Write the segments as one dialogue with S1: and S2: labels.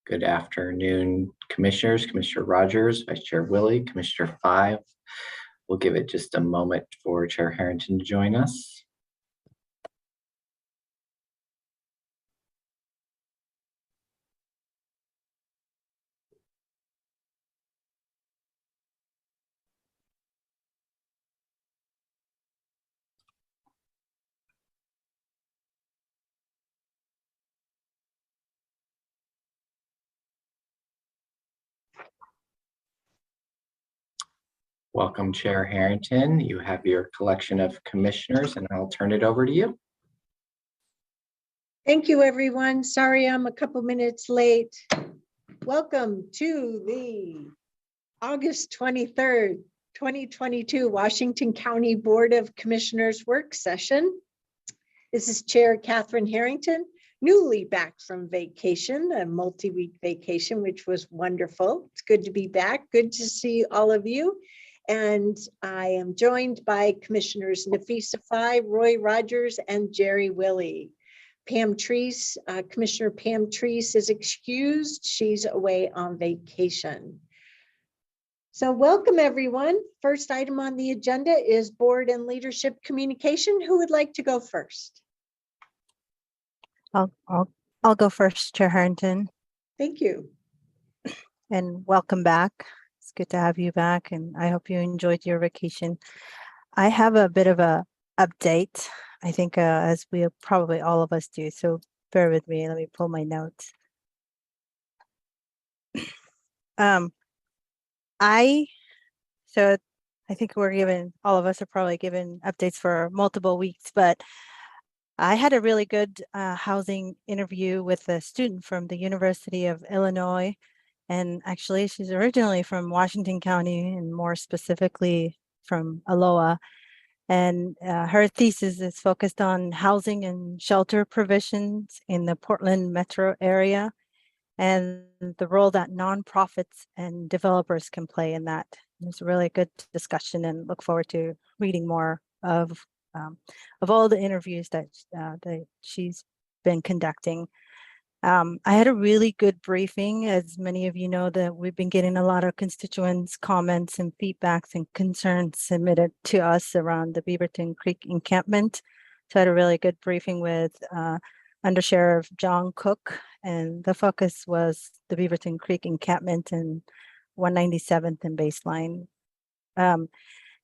S1: Good afternoon, commissioners, Commissioner Rogers, Vice Chair Willie, Commissioner Five. We'll give it just a moment for Chair Harrington to join us. Welcome, Chair Harrington. You have your collection of commissioners, and I'll turn it over to you.
S2: Thank you, everyone. Sorry I'm a couple minutes late. Welcome to the August 23rd, 2022 Washington County Board of Commissioners work session. This is Chair Catherine Harrington, newly back from vacation, a multi-week vacation, which was wonderful. It's good to be back. Good to see all of you. And I am joined by Commissioners Nafisa Fye, Roy Rogers, and Jerry Willie. Pam Treese, Commissioner Pam Treese is excused. She's away on vacation. So welcome, everyone. First item on the agenda is board and leadership communication. Who would like to go first?
S3: I'll go first, Chair Harrington.
S2: Thank you.
S3: And welcome back. It's good to have you back, and I hope you enjoyed your vacation. I have a bit of a update, I think, as we probably all of us do. So bear with me. Let me pull my notes. I think all of us are probably given updates for multiple weeks, but I had a really good housing interview with a student from the University of Illinois. And actually, she's originally from Washington County, and more specifically from Aloha. And her thesis is focused on housing and shelter provisions in the Portland metro area and the role that nonprofits and developers can play in that. It was a really good discussion, and look forward to reading more of all the interviews that she's been conducting. I had a really good briefing. As many of you know, that we've been getting a lot of constituents' comments and feedbacks and concerns submitted to us around the Beaverton Creek encampment. So I had a really good briefing with Undersheriff John Cook, and the focus was the Beaverton Creek encampment and 197th and Baseline.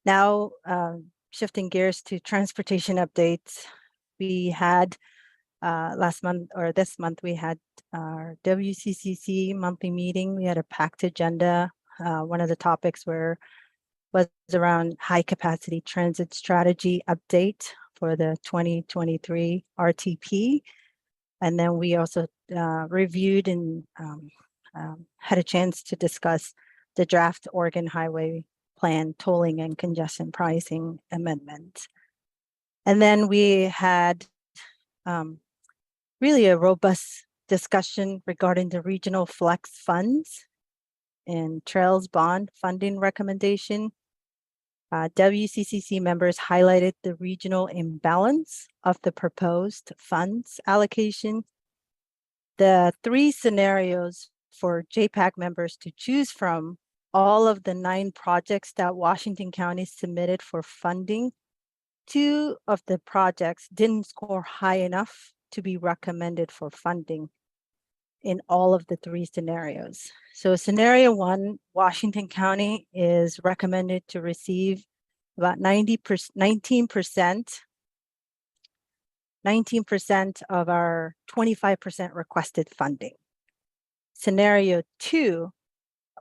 S3: Now, shifting gears to transportation updates, we had last month, or this month, we had our WCCC monthly meeting. We had a packed agenda. One of the topics was around high capacity transit strategy update for the 2023 RTP. And then we also reviewed and had a chance to discuss the draft Oregon Highway Plan tolling and congestion pricing amendment. And then we had really a robust discussion regarding the regional flex funds and trails bond funding recommendation. WCCC members highlighted the regional imbalance of the proposed funds allocation. The 3 scenarios for JPAC members to choose from, all of the 9 projects that Washington County submitted for funding, 2 of the projects didn't score high enough to be recommended for funding in all of the 3 scenarios. So scenario 1, Washington County is recommended to receive about 19% of our 25% requested funding. Scenario 2,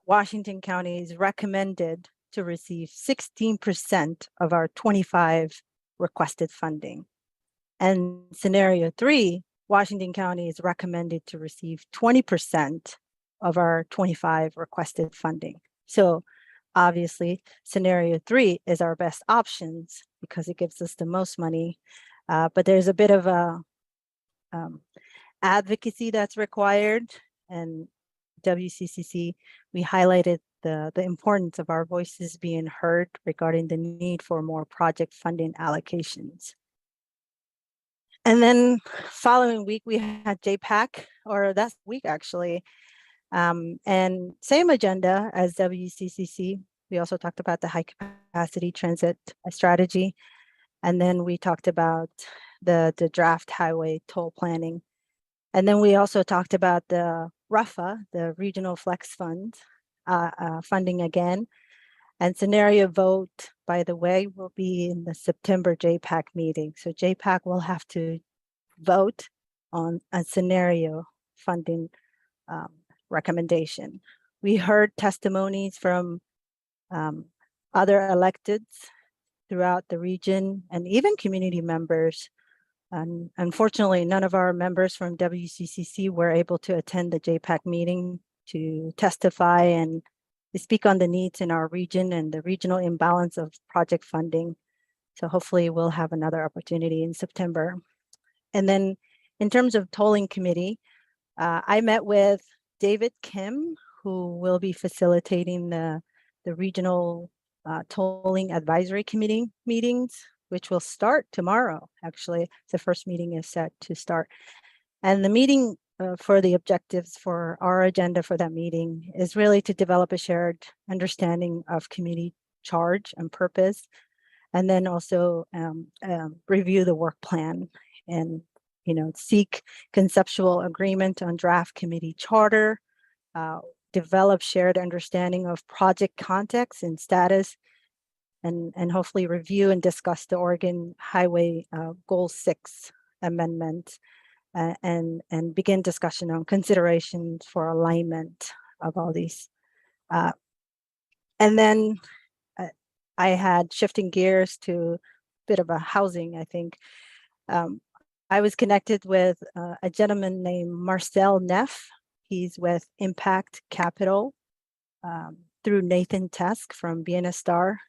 S3: Washington County is recommended to receive 16% of our 25 requested funding. And scenario 3, Washington County is recommended to receive 20% of our 25 requested funding. So obviously, scenario 3 is our best options because it gives us the most money. But there's a bit of a advocacy that's required. And WCCC, we highlighted the importance of our voices being heard regarding the need for more project funding allocations. And then following week, we had JPAC, or that week actually, And same agenda as WCCC. We also talked about the high capacity transit strategy. And then we talked about the draft highway toll planning. And then we also talked about the RUFA, the Regional Flex Fund, funding again. And scenario vote, by the way, will be in the September JPAC meeting. So JPAC will have to vote on a scenario funding recommendation. We heard testimonies from other electeds throughout the region and even community members. And unfortunately, none of our members from WCCC were able to attend the JPAC meeting to testify and speak on the needs in our region and the regional imbalance of project funding. So hopefully we'll have another opportunity in September. And then in terms of tolling committee, I met with David Kim, who will be facilitating the regional tolling advisory committee meetings, which will start tomorrow. Actually, the first meeting is set to start. And the meeting for the objectives for our agenda for that meeting is really to develop a shared understanding of community charge and purpose, and then also review the work plan and seek conceptual agreement on draft committee charter, develop shared understanding of project context and status, and hopefully review and discuss the Oregon Highway Goal 6 amendment, and begin discussion on considerations for alignment of all these. And then I had, shifting gears to a bit of a housing, I think. I was connected with a gentleman named Marcel Neff. He's with Impact Capital through Nathan Tesk from Vienna Star.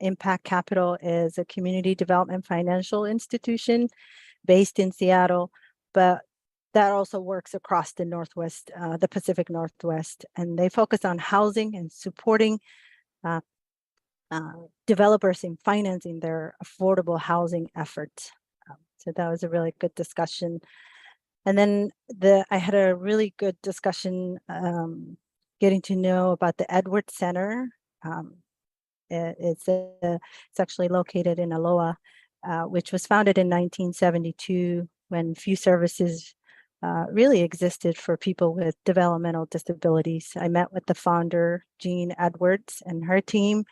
S3: Impact Capital is a community development financial institution based in Seattle, but that also works across the Northwest, the Pacific Northwest, and they focus on housing and supporting developers in financing their affordable housing efforts. So that was a really good discussion. And then I had a really good discussion getting to know about the Edwards Center. It's actually located in Aloha, which was founded in 1972 when few services really existed for people with developmental disabilities. I met with the founder, Jean Edwards, and her team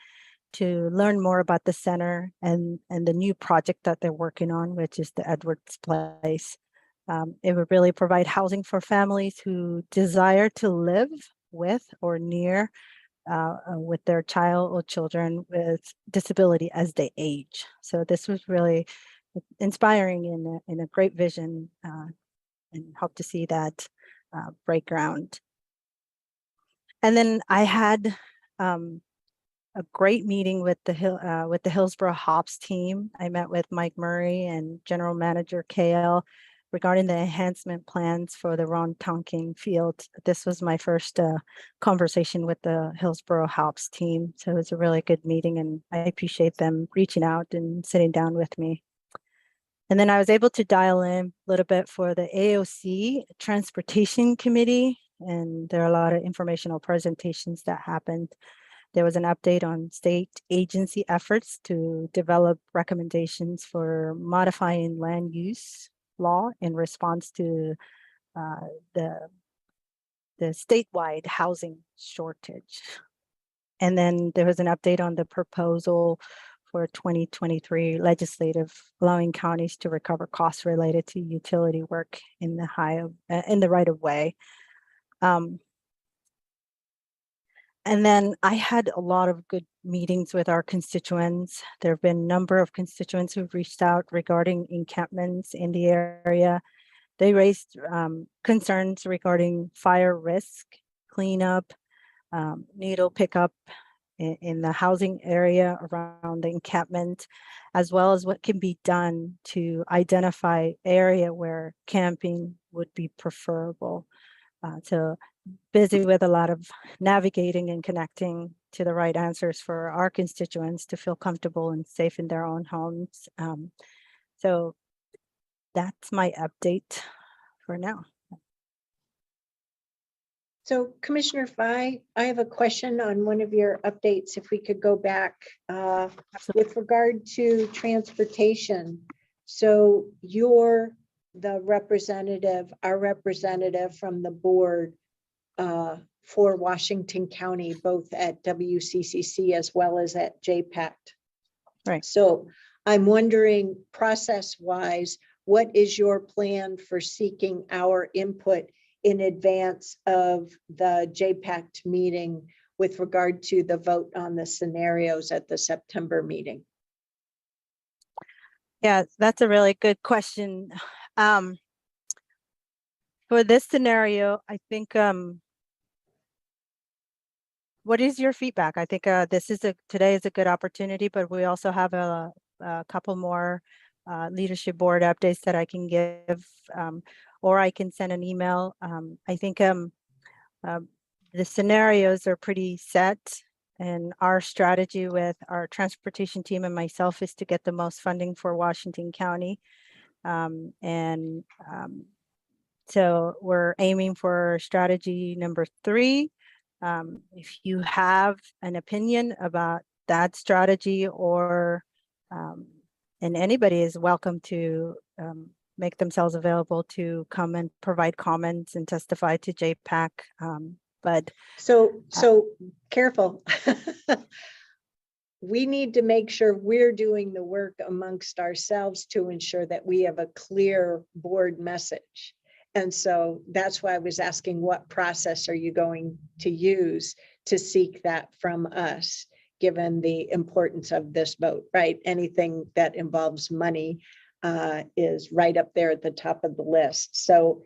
S3: to learn more about the center and the new project that they're working on, which is the Edwards Place. It would really provide housing for families who desire to live with or near with their child or children with disability as they age. So this was really inspiring in a great vision, and hope to see that break ground. And then I had a great meeting with the Hillsborough Hops team. I met with Mike Murray and General Manager KL regarding the enhancement plans for the Ron Tonkin field. This was my first conversation with the Hillsborough Hops team. So it was a really good meeting, and I appreciate them reaching out and sitting down with me. And then I was able to dial in a little bit for the AOC Transportation Committee, and there are a lot of informational presentations that happened. There was an update on state agency efforts to develop recommendations for modifying land use law in response to the statewide housing shortage. And then there was an update on the proposal for 2023 legislative allowing counties to recover costs related to utility work in the right of way. And then I had a lot of good meetings with our constituents. There have been a number of constituents who've reached out regarding encampments in the area. They raised concerns regarding fire risk, cleanup, needle pickup in the housing area around the encampment, as well as what can be done to identify area where camping would be preferable. So busy with a lot of navigating and connecting to the right answers for our constituents to feel comfortable and safe in their own homes. So that's my update for now.
S2: So Commissioner Fai, I have a question on one of your updates. If we could go back with regard to transportation. So you're the representative, our representative from the board for Washington County, both at WCCC as well as at JPAC.
S3: Right.
S2: So I'm wondering, process-wise, what is your plan for seeking our input in advance of the JPAC meeting with regard to the vote on the scenarios at the September meeting?
S3: Yeah, that's a really good question. For this scenario, I think, what is your feedback? I think today is a good opportunity, but we also have a couple more leadership board updates that I can give, or I can send an email. I think the scenarios are pretty set, and our strategy with our transportation team and myself is to get the most funding for Washington County. So we're aiming for strategy number 3. If you have an opinion about that strategy, or and anybody is welcome to make themselves available to come and provide comments and testify to JPAC. But
S2: so careful. We need to make sure we're doing the work amongst ourselves to ensure that we have a clear board message. And so that's why I was asking, what process are you going to use to seek that from us, given the importance of this vote, right? Anything that involves money is right up there at the top of the list. So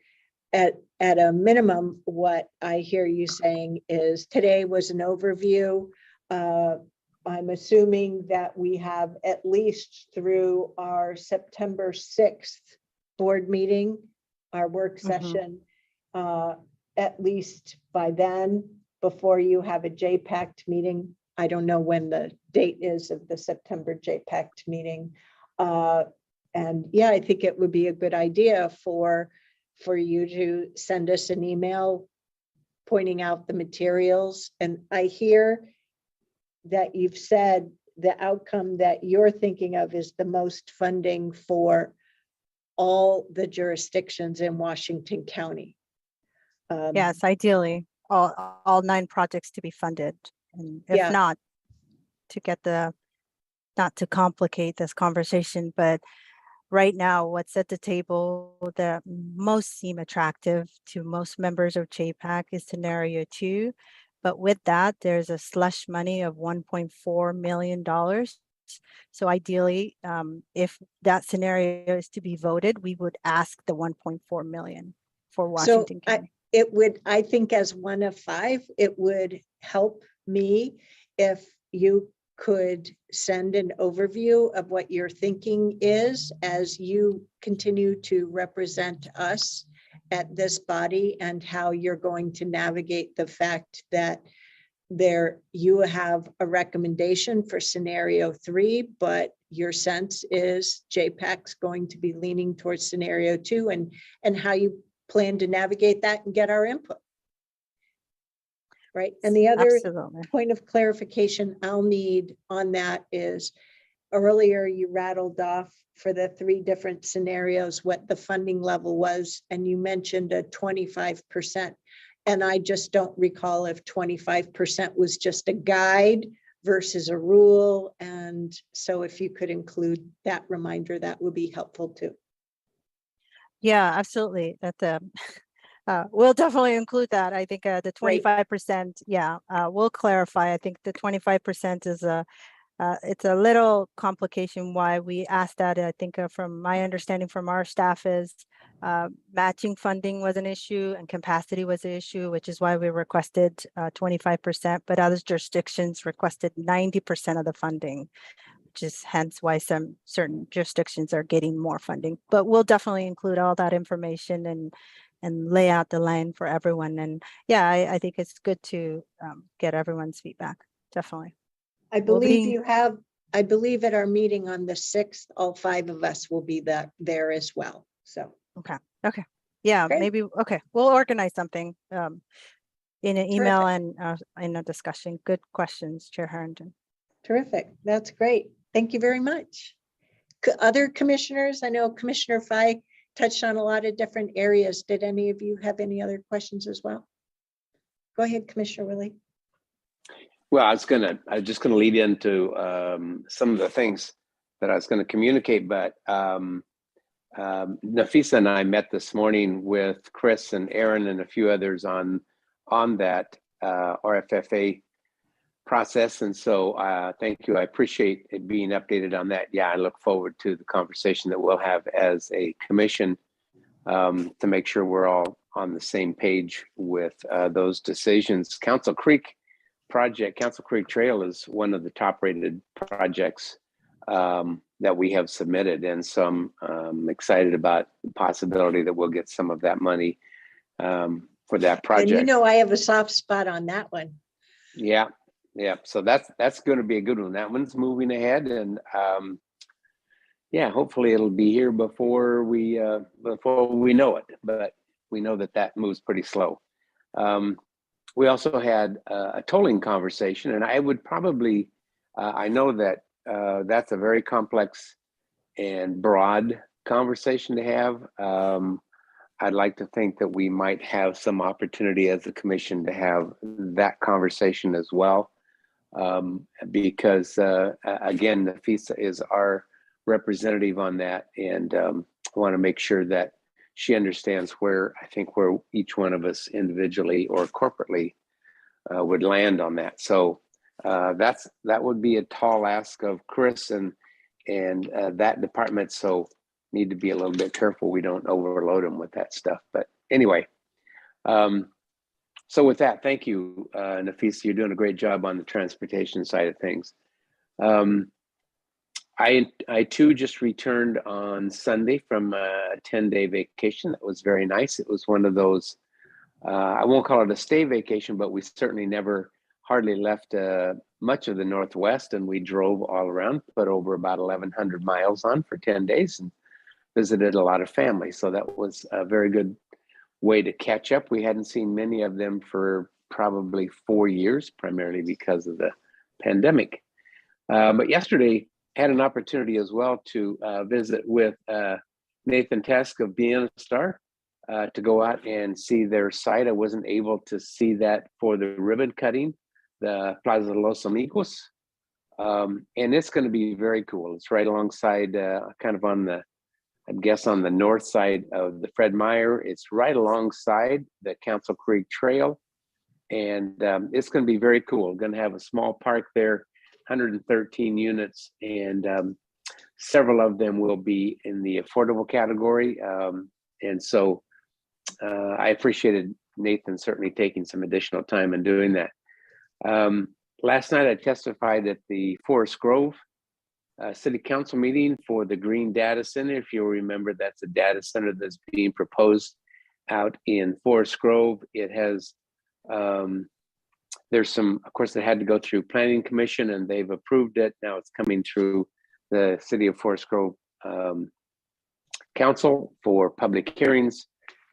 S2: at a minimum, what I hear you saying is today was an overview. I'm assuming that we have at least through our September 6th board meeting, our work session, at least by then, before you have a JPAC meeting. I don't know when the date is of the September JPAC meeting. And yeah, I think it would be a good idea for you to send us an email pointing out the materials. And I hear that you've said the outcome that you're thinking of is the most funding for all the jurisdictions in Washington County.
S3: yes, ideally, all 9 projects to be funded. And if
S2: Yeah.
S3: not, to get not to complicate this conversation, but right now, what's at the table that most seem attractive to most members of JPAC is scenario 2. But with that, there's a slush money of $1.4 million. So ideally, if that scenario is to be voted, we would ask the 1.4 million for Washington County.
S2: I think as one of 5, it would help me if you could send an overview of what your thinking is as you continue to represent us at this body, and how you're going to navigate the fact that you have a recommendation for scenario 3, but your sense is JPAC's going to be leaning towards scenario 2, and how you plan to navigate that and get our input. Right. And the other
S3: Absolutely.
S2: point of clarification I'll need on that is, earlier you rattled off for the 3 different scenarios what the funding level was, and you mentioned a 25%. And I just don't recall if 25% was just a guide versus a rule. And so if you could include that reminder, that would be helpful too.
S3: Yeah, absolutely. We'll definitely include that. I think the 25%, yeah, we'll clarify. I think the 25% is it's a little complication why we asked that. I think from my understanding from our staff is matching funding was an issue and capacity was an issue, which is why we requested 25%, but other jurisdictions requested 90% of the funding, which is hence why some certain jurisdictions are getting more funding. But we'll definitely include all that information and lay out the line for everyone. And yeah, I think it's good to get everyone's feedback. Definitely.
S2: I believe I believe at our meeting on the 6th, all 5 of us will be there as well. So.
S3: Okay. Yeah,
S2: Great.
S3: maybe. Okay. We'll organize something. in an email and in a discussion. Good questions, Chair Harrington.
S2: Terrific. That's great. Thank you very much. Other commissioners, I know Commissioner Fye touched on a lot of different areas. Did any of you have any other questions as well? Go ahead, Commissioner Willie.
S4: Well, I was just gonna lead into some of the things that I was gonna communicate, but Nafisa and I met this morning with Chris and Aaron and a few others on that RFFA process, and so thank you. I appreciate it being updated on that. Yeah, I look forward to the conversation that we'll have as a commission to make sure we're all on the same page with those decisions. Council Creek Trail is one of the top rated projects that we have submitted, and so I'm excited about the possibility that we'll get some of that money for that project.
S2: And you know I have a soft spot on that one.
S4: Yeah. So that's going to be a good one. That one's moving ahead, and yeah, hopefully it'll be here before we know it. But we know that moves pretty slow. We also had a tolling conversation, and I would probably, I know that that's a very complex and broad conversation to have. I'd like to think that we might have some opportunity as a commission to have that conversation as well, because again, Nafisa is our representative on that, and I want to make sure that she understands where each one of us individually or corporately would land on that. So that would be a tall ask of Chris and that department. So need to be a little bit careful we don't overload them with that stuff. But anyway, so with that, thank you, Nafisa. You're doing a great job on the transportation side of things. I too just returned on Sunday from a 10-day vacation. That was very nice. It was one of those, I won't call it a stay vacation, but we certainly never hardly left much of the Northwest, and we drove all around, put over about 1,100 miles on for 10 days and visited a lot of family. So that was a very good way to catch up. We hadn't seen many of them for probably 4 years, primarily because of the pandemic. But yesterday had an opportunity as well to visit with Nathan Tesk of Being a Star to go out and see their site. I wasn't able to see that for the ribbon cutting, the Plaza de los Amigos. And it's going to be very cool. It's right alongside, kind of on the, I guess, on the north side of the Fred Meyer. It's right alongside the Council Creek Trail. And it's going to be very cool. Going to have a small park there, 113 units, and several of them will be in the affordable category. And so I appreciated Nathan certainly taking some additional time and doing that. Last night I testified at the Forest Grove City Council meeting for the Green Data Center. If you'll remember, that's a data center that's being proposed out in Forest Grove. It has, there's some, of course, it had to go through Planning Commission and they've approved it. Now it's coming through the City of Forest Grove Council for public hearings.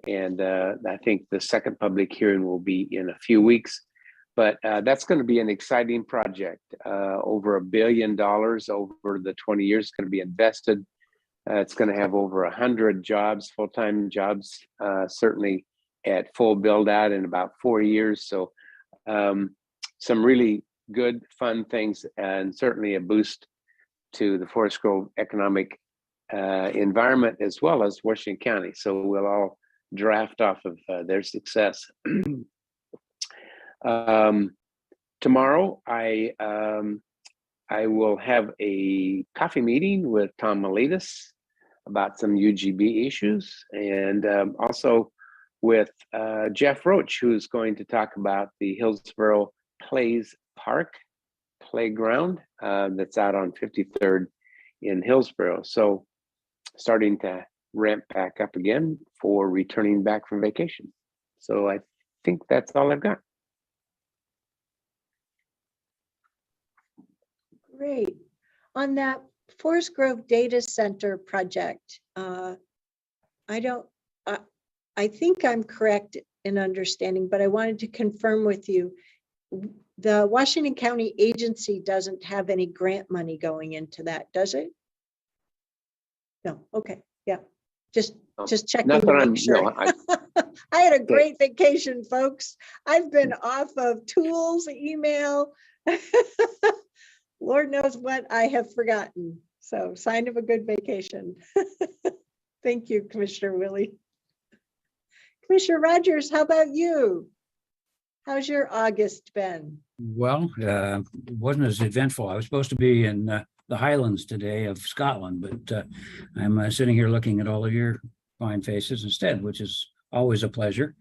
S4: And I think the second public hearing will be in a few weeks. But that's going to be an exciting project. Over $1 billion over the 20 years going to be invested. It's going to have over 100 jobs, full-time jobs, certainly at full build out in about 4 years. So some really good, fun things, and certainly a boost to the Forest Grove economic environment as well as Washington County. So we'll all draft off of their success. Tomorrow, I will have a coffee meeting with Tom Miletus about some UGB issues, and also with Jeff Roach, who's going to talk about the Hillsborough Plays Park playground that's out on 53rd in Hillsborough. So starting to ramp back up again for returning back from vacation. So I think that's all I've got.
S2: Great. On that Forest Grove Data Center project, I think I'm correct and understanding, but I wanted to confirm with you. The Washington County Agency doesn't have any grant money going into that, does it? No, okay, yeah, just checking
S4: Not
S2: to
S4: that
S2: make
S4: I'm,
S2: sure.
S4: no,
S2: I had a great vacation, folks. I've been off of tools, email. Lord knows what I have forgotten. So sign of a good vacation. Thank you, Commissioner Willie. Commissioner Rogers, how about you? How's your August been?
S5: Well, it wasn't as eventful. I was supposed to be in the Highlands today of Scotland, but I'm sitting here looking at all of your fine faces instead, which is always a pleasure.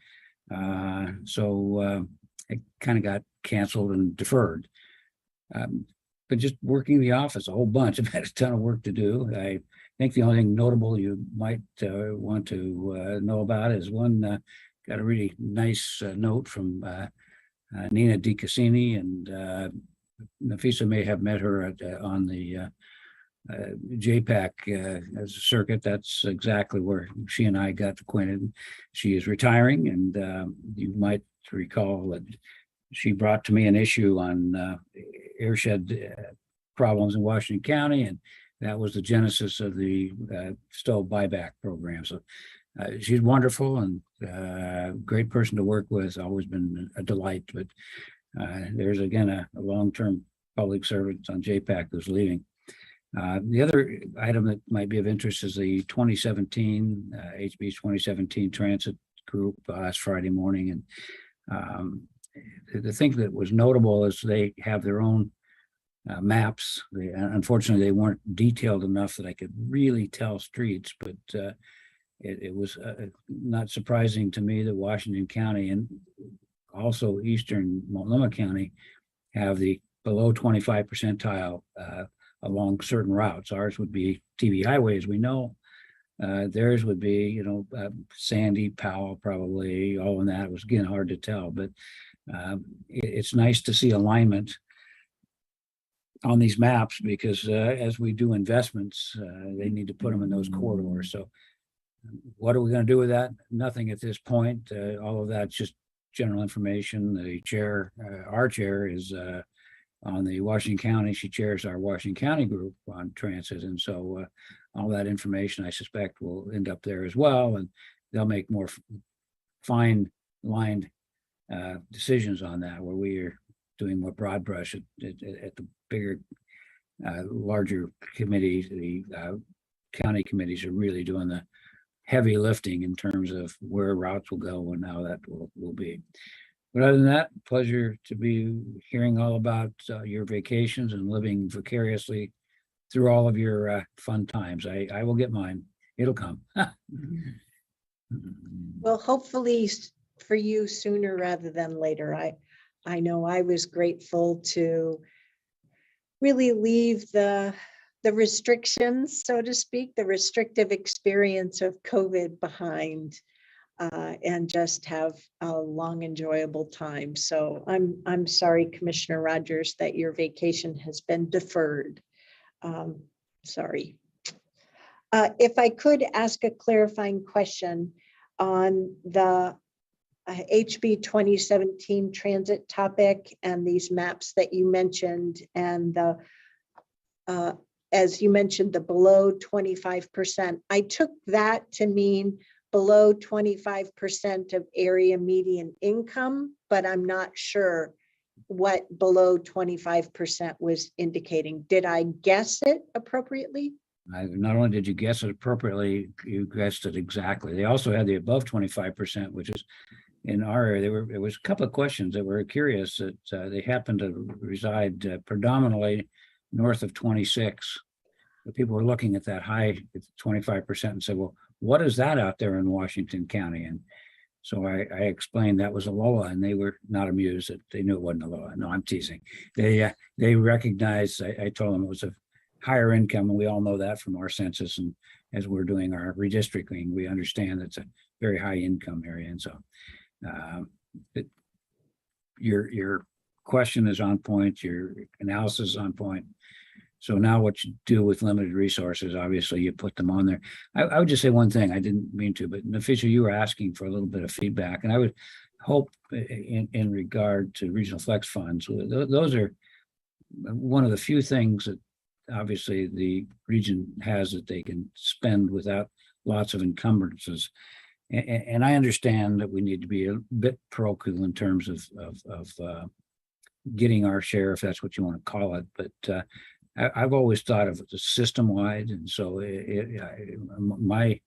S5: So it kind of got canceled and deferred. But just working the office a whole bunch. I've had a ton of work to do. I think the only thing notable you might want to know about is one, got a really nice note from Nina DiCassini, and Nafisa may have met her on the JPAC circuit. That's exactly where she and I got acquainted. She is retiring, and you might recall that she brought to me an issue on airshed problems in Washington County, and that was the genesis of the stove buyback program. So she's wonderful and great person to work with. Always been a delight. But there's again a long-term public servant on JPAC who's leaving. The other item that might be of interest is the 2017 HB's 2017 transit group last Friday morning, and the thing that was notable is they have their own maps. Unfortunately, they weren't detailed enough that I could really tell streets, but it was not surprising to me that Washington County and also Eastern Multnomah County have the below 25 percentile along certain routes. Ours would be TV highways, we know. Theirs would be, Sandy, Powell, probably, all in that. It was, again, hard to tell, but it's nice to see alignment on these maps because as we do investments, they need to put them in those corridors. So what are we going to do with that? Nothing at this point. All of that's just general information. The chair, our chair is on the Washington County. She chairs our Washington County group on transit. And so all that information, I suspect, will end up there as well. And they'll make more fine lined decisions on that, where we are doing more broad brush at the bigger, larger committees. The county committees are really doing the heavy lifting in terms of where routes will go and how that will be. But other than that, pleasure to be hearing all about your vacations and living vicariously through all of your fun times. I will get mine. It'll come.
S2: Well, hopefully for you sooner rather than later. I know I was grateful to really leave the restrictions, so to speak, the restrictive experience of COVID behind, and just have a long, enjoyable time. So I'm sorry, Commissioner Rogers, that your vacation has been deferred. Sorry. If I could ask a clarifying question on the HB 2017 transit topic and these maps that you mentioned, and the as you mentioned, the below 25%. I took that to mean below 25% of area median income, but I'm not sure what below 25% was indicating. Did I guess it appropriately?
S5: Not only did you guess it appropriately, you guessed it exactly. They also had the above 25%, which is in our area. There was a couple of questions that were curious that they happened to reside predominantly north of 26. But people were looking at that high 25% and said, well, what is that out there in Washington County? And so I explained that was a LOA, and they were not amused that they knew it wasn't a LOA. No, I'm teasing. They recognized, I told them it was a higher income, and we all know that from our census. And as we're doing our redistricting, we understand it's a very high income area. And so your question is on point, your analysis is on point. So now what you do with limited resources, obviously you put them on there. I would just say one thing, I didn't mean to, but Fisher, you were asking for a little bit of feedback, and I would hope in regard to regional flex funds, those are one of the few things that obviously the region has that they can spend without lots of encumbrances. And I understand that we need to be a bit parochial in terms of getting our share, if that's what you want to call it. But I've always thought of it as system-wide, and so my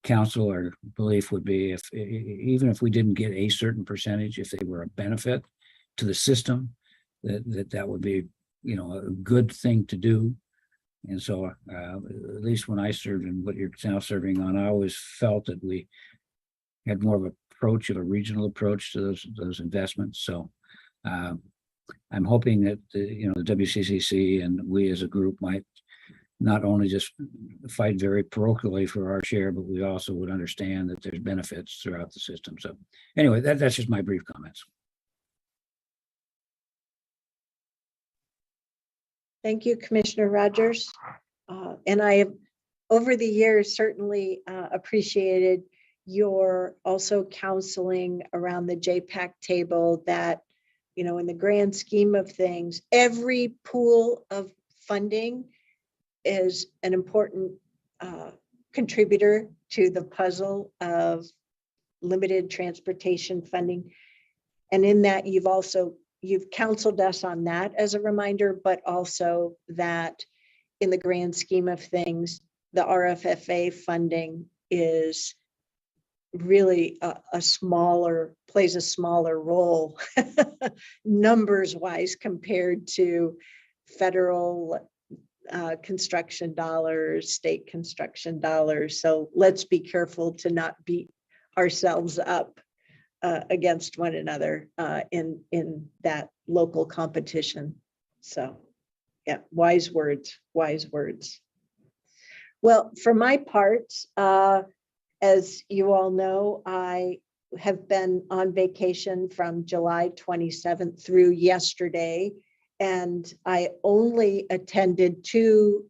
S5: counsel or belief would be even if we didn't get a certain percentage, if they were a benefit to the system, that would be, a good thing to do. And so at least when I served and what you're now serving on, I always felt that we had more of a regional approach to those investments. So I'm hoping that the WCCC and we as a group might not only just fight very parochially for our share, but we also would understand that there's benefits throughout the system. So anyway, that's just my brief comments.
S2: Thank you, Commissioner Rogers. And I have, over the years, certainly appreciated your also counseling around the JPAC table that, in the grand scheme of things, every pool of funding is an important contributor to the puzzle of limited transportation funding. And in that, you've counseled us on that as a reminder, but also that in the grand scheme of things, the RFFA funding is really plays a smaller role numbers wise compared to federal construction dollars, state construction dollars. So let's be careful to not beat ourselves up against one another in that local competition. So yeah, wise words. Well, for my part, as you all know, I have been on vacation from July 27th through yesterday, and I only attended 2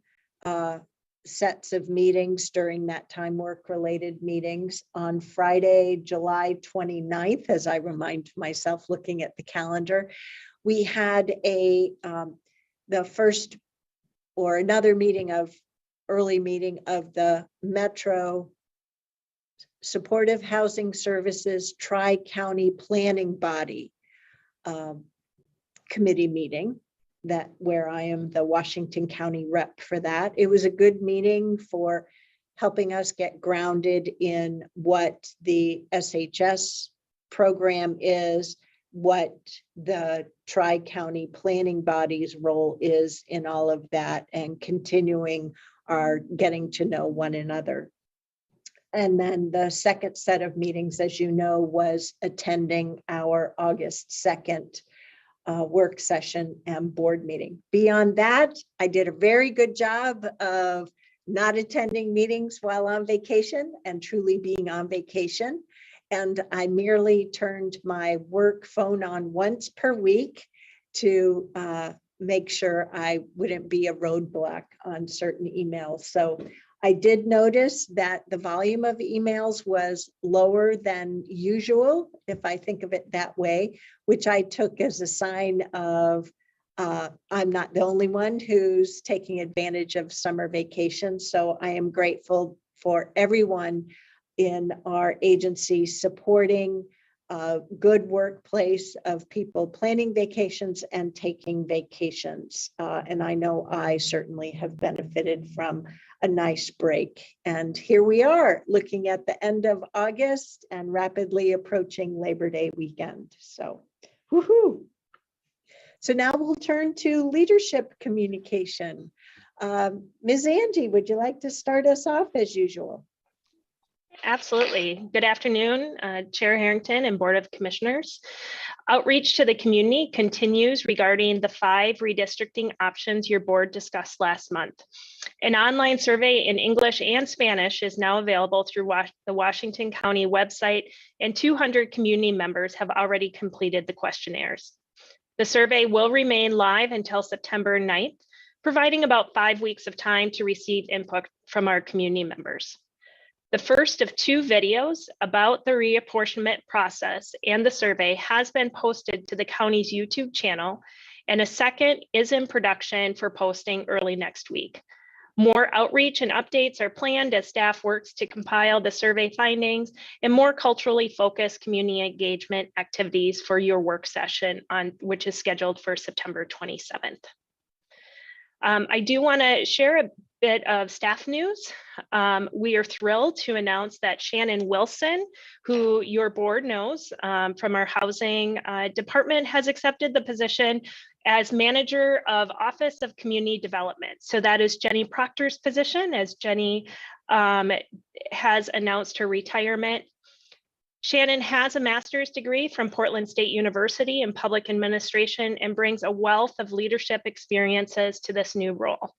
S2: sets of meetings during that time, work-related meetings. On Friday, July 29th, as I remind myself looking at the calendar, we had the first or another early meeting of the Metro Supportive Housing Services Tri-County Planning Body committee meeting, where I am the Washington County rep for that. It was a good meeting for helping us get grounded in what the SHS program is, what the Tri-County Planning Body's role is in all of that, and continuing our getting to know one another. And then the second set of meetings, as you know, was attending our August 2nd work session and board meeting. Beyond that, I did a very good job of not attending meetings while on vacation and truly being on vacation. And I merely turned my work phone on once per week to make sure I wouldn't be a roadblock on certain emails. So I did notice that the volume of emails was lower than usual, if I think of it that way, which I took as a sign of I'm not the only one who's taking advantage of summer vacation. So I am grateful for everyone in our agency supporting a good workplace of people planning vacations and taking vacations. And I know I certainly have benefited from a nice break. And here we are looking at the end of August and rapidly approaching Labor Day weekend. So, woohoo. So now we'll turn to leadership communication. Ms. Angie, would you like to start us off as usual?
S6: Absolutely. Good afternoon, Chair Harrington and Board of Commissioners. Outreach to the community continues regarding the 5 redistricting options your board discussed last month. An online survey in English and Spanish is now available through the Washington County website, and 200 community members have already completed the questionnaires. The survey will remain live until September 9th. providing about 5 weeks of time to receive input from our community members. The first of 2 videos about the reapportionment process and the survey has been posted to the county's YouTube channel, and a second is in production for posting early next week. More outreach and updates are planned as staff works to compile the survey findings and more culturally focused community engagement activities for your work session, which is scheduled for September 27th. I do want to share a bit of staff news. We are thrilled to announce that Shannon Wilson, who your board knows from our housing department, has accepted the position as manager of Office of Community Development. So that is Jenny Proctor's position, as Jenny has announced her retirement. Shannon has a master's degree from Portland State University in public administration and brings a wealth of leadership experiences to this new role.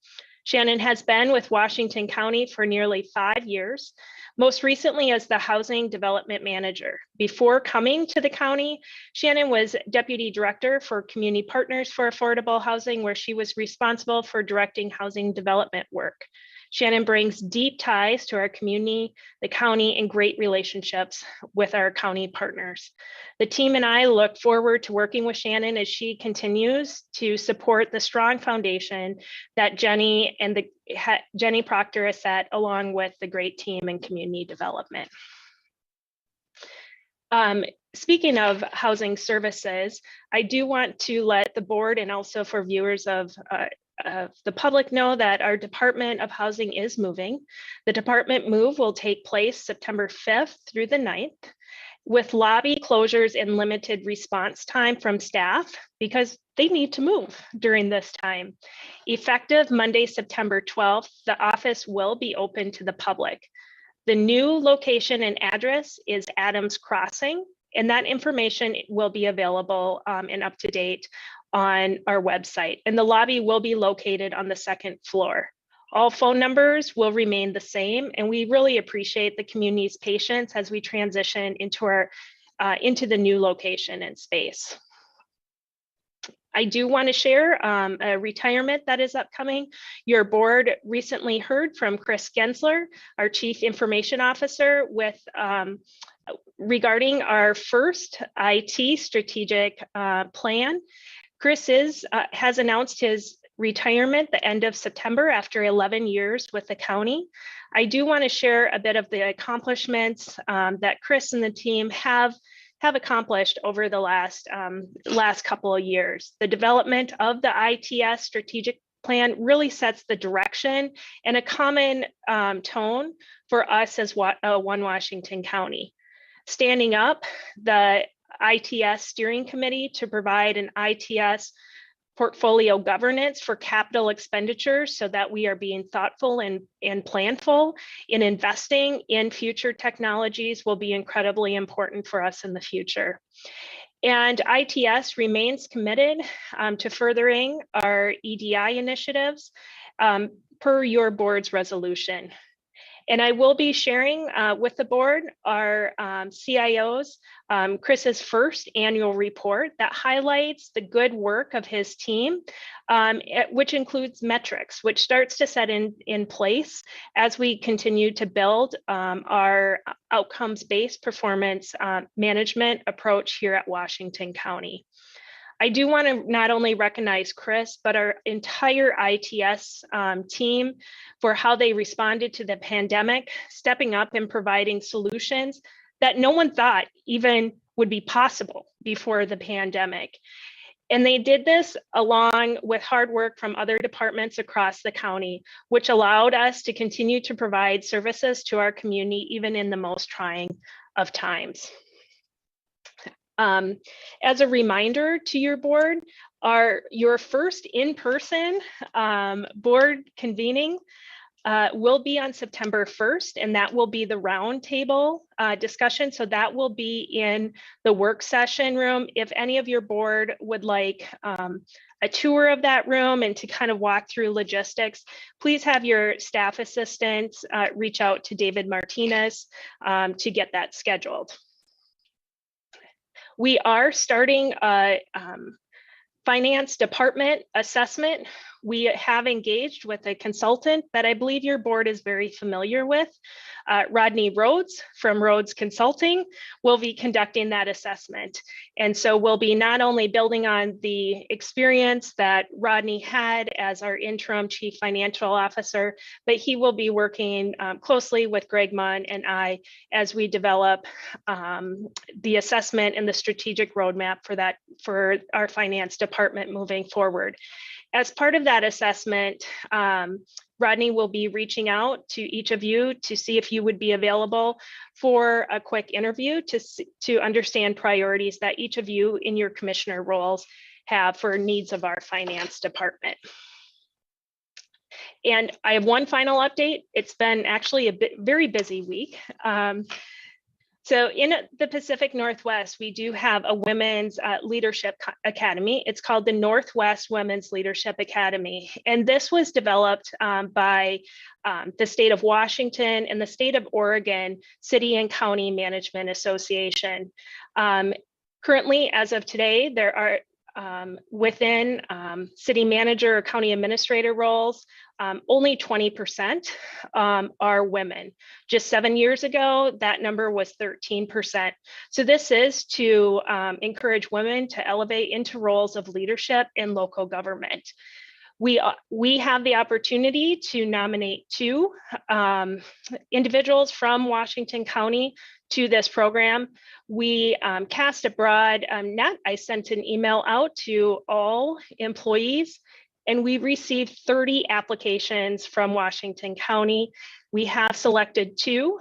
S6: Shannon has been with Washington County for nearly 5 years, most recently as the Housing Development Manager. Before coming to the county, Shannon was Deputy Director for Community Partners for Affordable Housing, where she was responsible for directing housing development work. Shannon brings deep ties to our community, the county, and great relationships with our county partners. The team and I look forward to working with Shannon as she continues to support the strong foundation that Jenny Proctor has set, along with the great team in community development. Speaking of housing services, I do want to let the board and also for viewers of the public know that our Department of Housing is moving. The department move will take place September 5th through the 9th, with lobby closures and limited response time from staff because they need to move during this time. Effective Monday, September 12th, the office will be open to the public. The new location and address is Adams Crossing, and that information will be available and up to date on our website. And the lobby will be located on the 2nd floor. All phone numbers will remain the same, and we really appreciate the community's patience as we transition into the new location and space. I do want to share a retirement that is upcoming. Your board recently heard from Chris Gensler, our Chief Information Officer, regarding our first IT strategic plan. Chris has announced his retirement the end of September after 11 years with the county. I do want to share a bit of the accomplishments that Chris and the team have accomplished over the last couple of years. The development of the ITS strategic plan really sets the direction and a common tone for us as One Washington County. Standing up the ITS steering committee to provide an ITS portfolio governance for capital expenditures so that we are being thoughtful and planful in investing in future technologies will be incredibly important for us in the future. And ITS remains committed to furthering our EDI initiatives per your board's resolution. And I will be sharing with the board our CIO's, Chris's first annual report that highlights the good work of his team, which includes metrics, which starts to set in place as we continue to build our outcomes-based performance management approach here at Washington County. I do want to not only recognize Chris, but our entire ITS team for how they responded to the pandemic, stepping up and providing solutions that no one thought even would be possible before the pandemic. And they did this along with hard work from other departments across the county, which allowed us to continue to provide services to our community, even in the most trying of times. As a reminder to your board, your first in-person board convening will be on September 1st, and that will be the roundtable discussion. So that will be in the work session room. If any of your board would like a tour of that room and to kind of walk through logistics, please have your staff assistants reach out to David Martinez to get that scheduled. We are starting a finance department assessment we have engaged with a consultant that I believe your board is very familiar with. Rodney Rhodes from Rhodes Consulting will be conducting that assessment. And so we'll be not only building on the experience that Rodney had as our interim chief financial officer, but he will be working closely with Greg Munn and I as we develop the assessment and the strategic roadmap for our finance department moving forward. As part of that assessment, Rodney will be reaching out to each of you to see if you would be available for a quick interview to understand priorities that each of you in your commissioner roles have for needs of our finance department. And I have one final update. It's been actually a very busy week. So in the Pacific Northwest, we do have a women's leadership academy. It's called the Northwest Women's Leadership Academy. And this was developed by the state of Washington and the state of Oregon City and County Management Association. Currently, as of today, there are within city manager or county administrator roles, only 20% are women. Just 7 years ago, that number was 13%. So this is to encourage women to elevate into roles of leadership in local government. We have the opportunity to nominate 2 individuals from Washington County to this program. We cast a broad net. I sent an email out to all employees, and we received 30 applications from Washington County. We have selected 2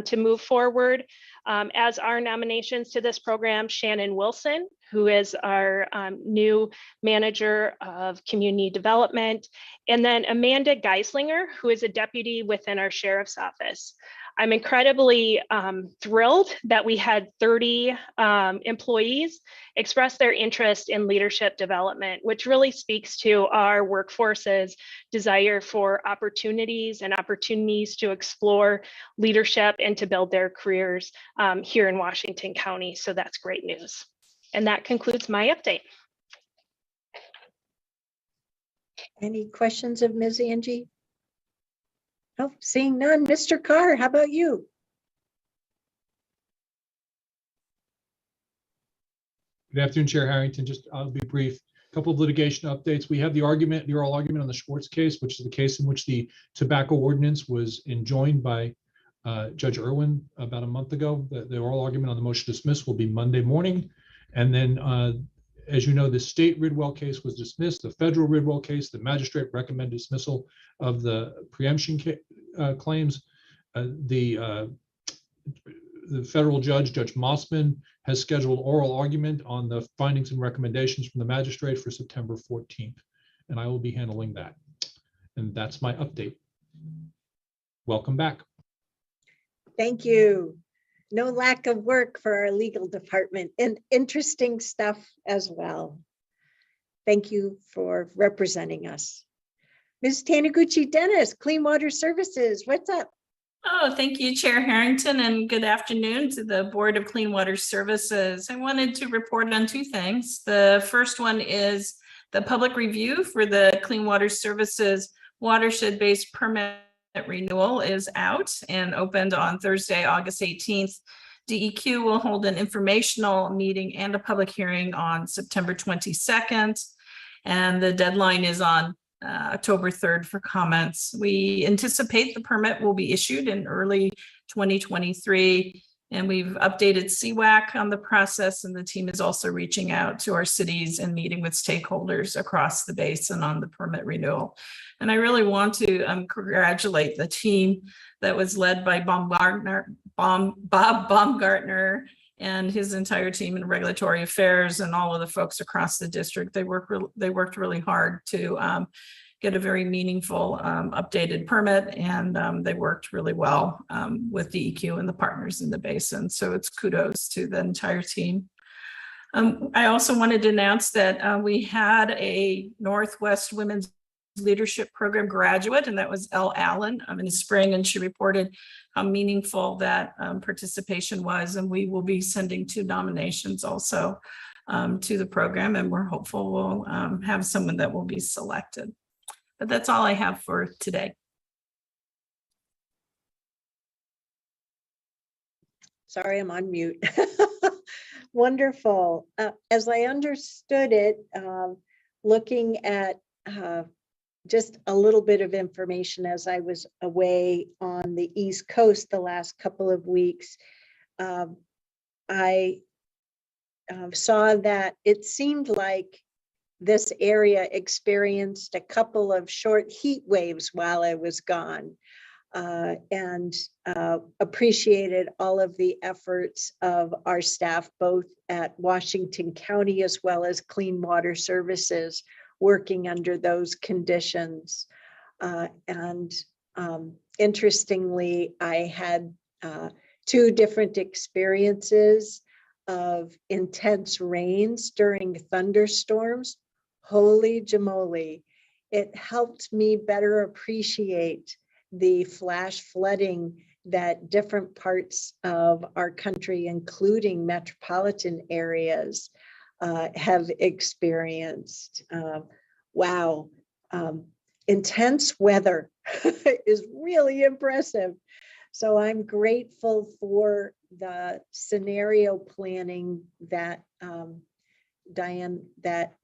S6: to move forward as our nominations to this program: Shannon Wilson, who is our new manager of community development, and then Amanda Geislinger, who is a deputy within our sheriff's office. I'm incredibly thrilled that we had 30 employees express their interest in leadership development, which really speaks to our workforce's desire for opportunities and opportunities to explore leadership and to build their careers here in Washington County. So that's great news. And that concludes my update.
S2: Any questions of Ms. Angie? Oh, seeing none. Mr. Carr, how about you?
S7: Good afternoon, Chair Harrington. I'll be brief. A couple of litigation updates. We have the oral argument on the Schwartz case, which is the case in which the tobacco ordinance was enjoined by Judge Irwin about a month ago. The oral argument on the motion to dismiss will be Monday morning. And then, as you know, the state Ridwell case was dismissed. The federal Ridwell case, the magistrate recommended dismissal of the preemption claims. The federal judge, Judge Mossman, has scheduled oral argument on the findings and recommendations from the magistrate for September 14th, and I will be handling that. And that's my update. Welcome back.
S2: Thank you. No lack of work for our legal department, and interesting stuff as well. Thank you for representing us. Ms. Taniguchi Dennis, Clean Water Services, what's up?
S8: Oh, thank you, Chair Harrington, and good afternoon to the Board of Clean Water Services. I wanted to report on 2 things. The first one is the public review for the Clean Water Services watershed-based permit renewal is out and opened on Thursday, August 18th. DEQ will hold an informational meeting and a public hearing on September 22nd, and the deadline is on October 3rd for comments. We anticipate the permit will be issued in early 2023, and we've updated CWAC on the process, and the team is also reaching out to our cities and meeting with stakeholders across the basin on the permit renewal. And I really want to congratulate the team that was led by Bob Baumgartner and his entire team in regulatory affairs and all of the folks across the district. They worked really hard to get a very meaningful updated permit, and they worked really well with DEQ and the partners in the basin. So it's kudos to the entire team. I also wanted to announce that we had a Northwest Women's Leadership Program graduate, and that was Elle Allen in the spring, and she reported how meaningful that participation was. And we will be sending 2 nominations also to the program, and we're hopeful we'll have someone that will be selected. But that's all I have for today.
S2: Sorry, I'm on mute. Wonderful. As I understood it, looking at just a little bit of information as I was away on the East Coast the last couple of weeks, I saw that it seemed like this area experienced a couple of short heat waves while I was gone. And appreciated all of the efforts of our staff, both at Washington County as well as Clean Water Services, working under those conditions. Interestingly, I had two different experiences of intense rains during thunderstorms. Holy jamoli, it helped me better appreciate the flash flooding that different parts of our country, including metropolitan areas, have experienced. Wow, intense weather is really impressive. So I'm grateful for the scenario planning that Diane, that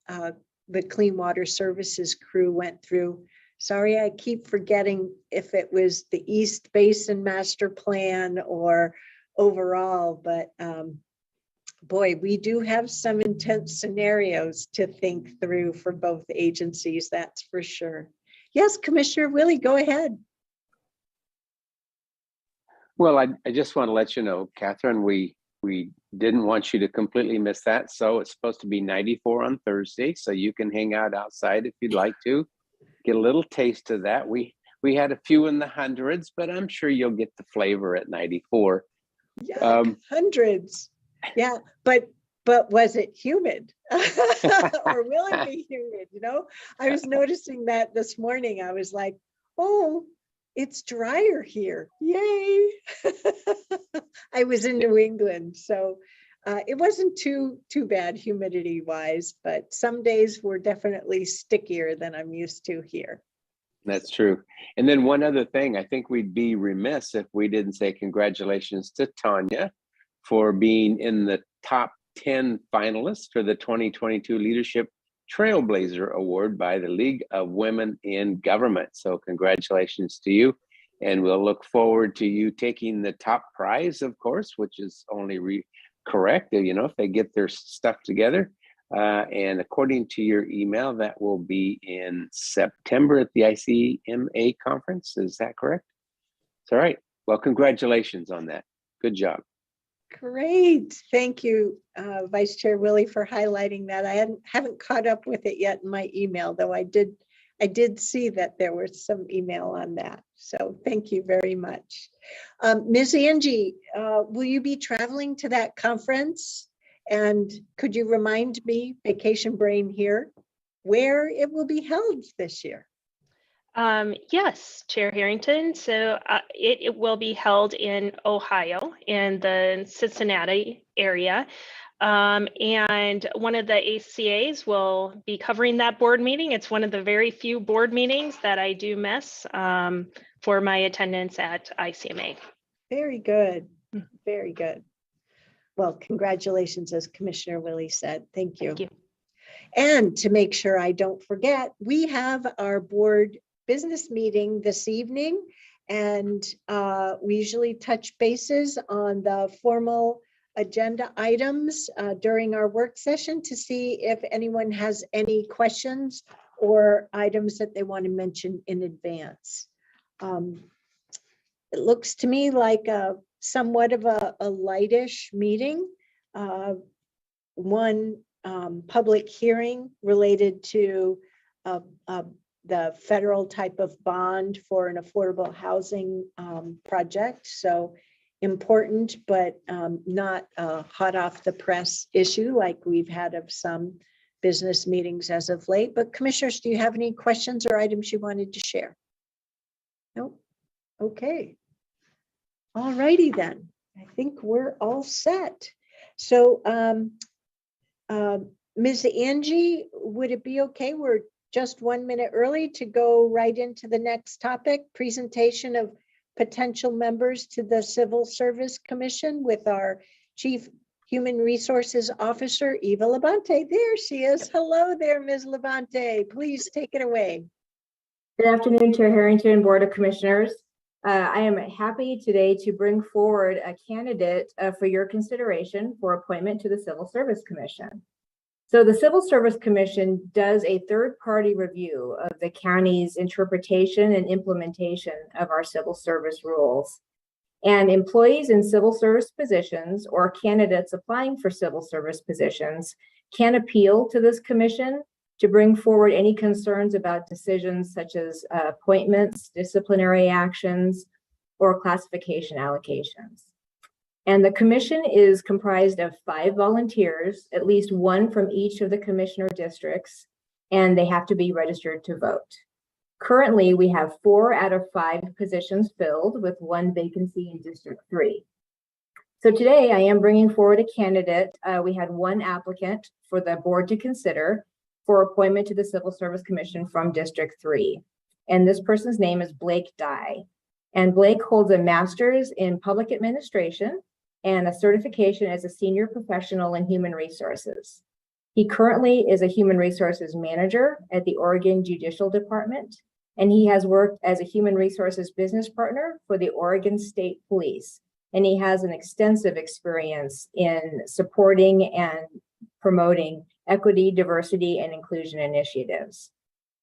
S2: the Clean Water Services crew went through. Sorry, I keep forgetting if it was the East Basin Master Plan or overall, but boy, we do have some intense scenarios to think through for both agencies, that's for sure. Yes, Commissioner Willie, go ahead.
S4: Well, I just want to let you know, Catherine, we didn't want you to completely miss that. So it's supposed to be 94 on Thursday, so you can hang out outside if you'd like to. Get a little taste of that. We had a few in the hundreds, but I'm sure you'll get the flavor at 94.
S2: Yeah, hundreds. Yeah, but was it humid? Or will it be humid? You know, I was noticing that this morning. I was like, oh, it's drier here. Yay. I was in New England, so it wasn't too bad humidity wise, but some days were definitely stickier than I'm used to here.
S4: That's true. And then one other thing, I think we'd be remiss if we didn't say congratulations to Tanya for being in the top 10 finalists for the 2022 Leadership Trailblazer Award by the League of Women in Government. So congratulations to you. And we'll look forward to you taking the top prize, of course, which is only correct, you know, if they get their stuff together. And according to your email, that will be in September at the ICMA conference. Is that correct? It's all right. Well, congratulations on that. Good job.
S2: Great. Thank you, Vice Chair Willie, for highlighting that. I haven't caught up with it yet in my email, though I did see that there was some email on that. So thank you very much. Ms. Angie, will you be traveling to that conference? And could you remind me, Vacation Brain here, where it will be held this year?
S6: Yes, Chair Harrington. So it will be held in Ohio, in the Cincinnati area. And one of the ACAs will be covering that board meeting. It's one of the very few board meetings that I do miss for my attendance at ICMA.
S2: Very good. Very good. Well, congratulations, as Commissioner Willie said. Thank you.
S6: Thank you.
S2: And to make sure I don't forget, we have our board business meeting this evening, and we usually touch bases on the formal agenda items during our work session to see if anyone has any questions or items that they want to mention in advance. It looks to me like somewhat of a lightish meeting. One public hearing related to the federal type of bond for an affordable housing project. So important, but not a hot off the press issue like we've had of some business meetings as of late. But commissioners, do you have any questions or items you wanted to share? Nope. Okay. All righty then. I think we're all set. So Ms. Angie, would it be okay? We're just 1 minute early to go right into the next topic, presentation of potential members to the Civil Service Commission with our Chief Human Resources Officer, Eva Labonte. There she is. Hello there, Ms. Labonte. Please take it away.
S9: Good afternoon, Chair Harrington, Board of Commissioners. I am happy today to bring forward a candidate for your consideration for appointment to the Civil Service Commission. So the Civil Service Commission does a third-party review of the county's interpretation and implementation of our civil service rules. And employees in civil service positions or candidates applying for civil service positions can appeal to this commission to bring forward any concerns about decisions such as appointments, disciplinary actions, or classification allocations. And the commission is comprised of 5 volunteers, at least 1 from each of the commissioner districts, and they have to be registered to vote. Currently, we have 4 out of 5 positions filled with 1 vacancy in District 3. So today I am bringing forward a candidate. We had 1 applicant for the board to consider for appointment to the Civil Service Commission from District 3. And this person's name is Blake Dye. And Blake holds a master's in public administration and a certification as a senior professional in human resources. He currently is a human resources manager at the Oregon Judicial Department, and he has worked as a human resources business partner for the Oregon State Police. And he has an extensive experience in supporting and promoting equity, diversity, and inclusion initiatives.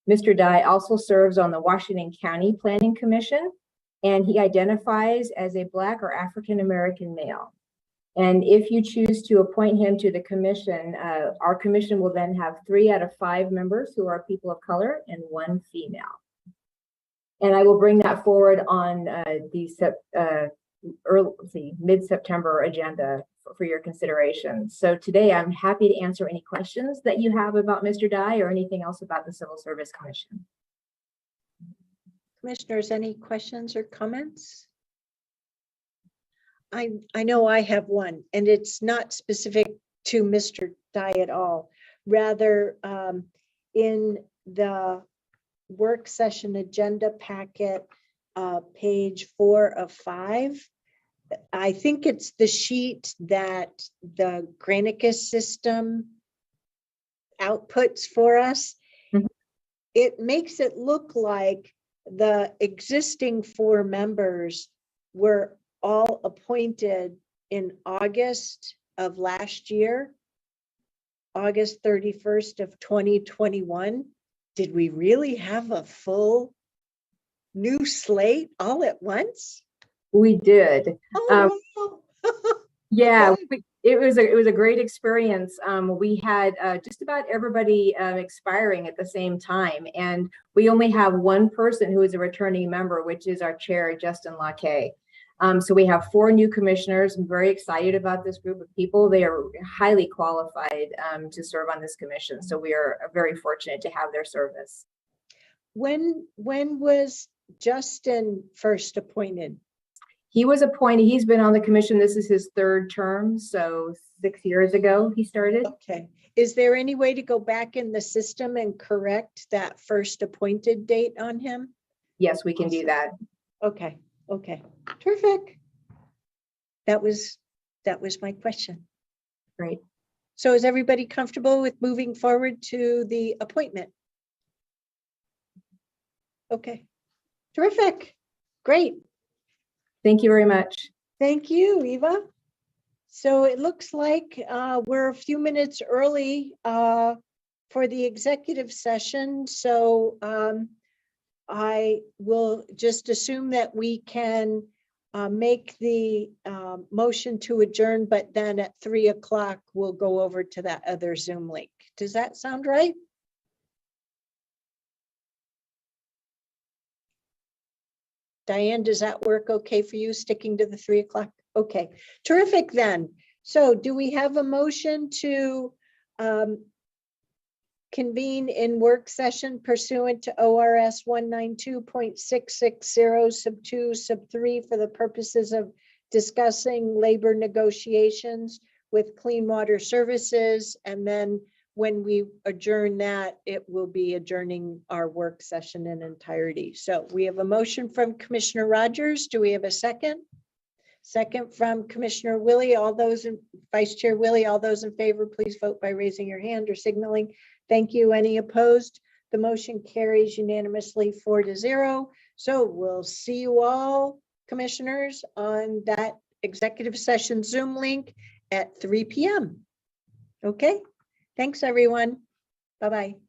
S9: Mr. Dye also serves on the Washington County Planning Commission, and he identifies as a Black or African American male. And if you choose to appoint him to the commission, our commission will then have 3 out of 5 members who are people of color and 1 female. And I will bring that forward on the mid-September agenda for your consideration. So today I'm happy to answer any questions that you have about Mr. Dye or anything else about the Civil Service Commission.
S2: Commissioners, any questions or comments? I know I have one, and it's not specific to Mr. Dye at all. Rather, in the work session agenda packet, page 4 of 5, I think it's the sheet that the Granicus system outputs for us.
S9: Mhm.
S2: It makes it look like the existing 4 members were all appointed in August of last year, August 31st of 2021. Did we really have a full new slate all at once?
S9: We did.
S2: Oh, wow.
S9: Yeah,
S2: Okay.
S9: it was a great experience. We had just about everybody expiring at the same time, and we only have 1 person who is a returning member, which is our chair, Justin Laquet. So we have 4 new commissioners. I'm very excited about this group of people. They are highly qualified to serve on this commission. So we are very fortunate to have their service.
S2: When was Justin first appointed?
S9: He was appointed, he's been on the commission. This is his 3rd term. So 6 years ago he started.
S2: Okay. Is there any way to go back in the system and correct that first appointed date on him?
S9: Yes, we can do that.
S2: Okay. Okay. Terrific. That was my question.
S9: Great.
S2: So is everybody comfortable with moving forward to the appointment? Okay. Terrific. Great.
S9: Thank you very much.
S2: Thank you, Eva. So it looks like we're a few minutes early for the executive session. So I will just assume that we can make the motion to adjourn, but then at 3 o'clock, we'll go over to that other Zoom link. Does that sound right? Diane, does that work okay for you, sticking to the 3 o'clock? Okay, terrific then. So do we have a motion to convene in work session pursuant to ORS 192.660 sub 2 sub 3 for the purposes of discussing labor negotiations with Clean Water Services, and then when we adjourn that, it will be adjourning our work session in entirety. So we have a motion from Commissioner Rogers. Do we have a second? Second from Commissioner Willie. All those in, Vice Chair Willie, all those in favor, please vote by raising your hand or signaling. Thank you. Any opposed? The motion carries unanimously 4-0. So we'll see you all, commissioners, on that executive session Zoom link at 3 p.m. Okay, thanks everyone. Bye-bye.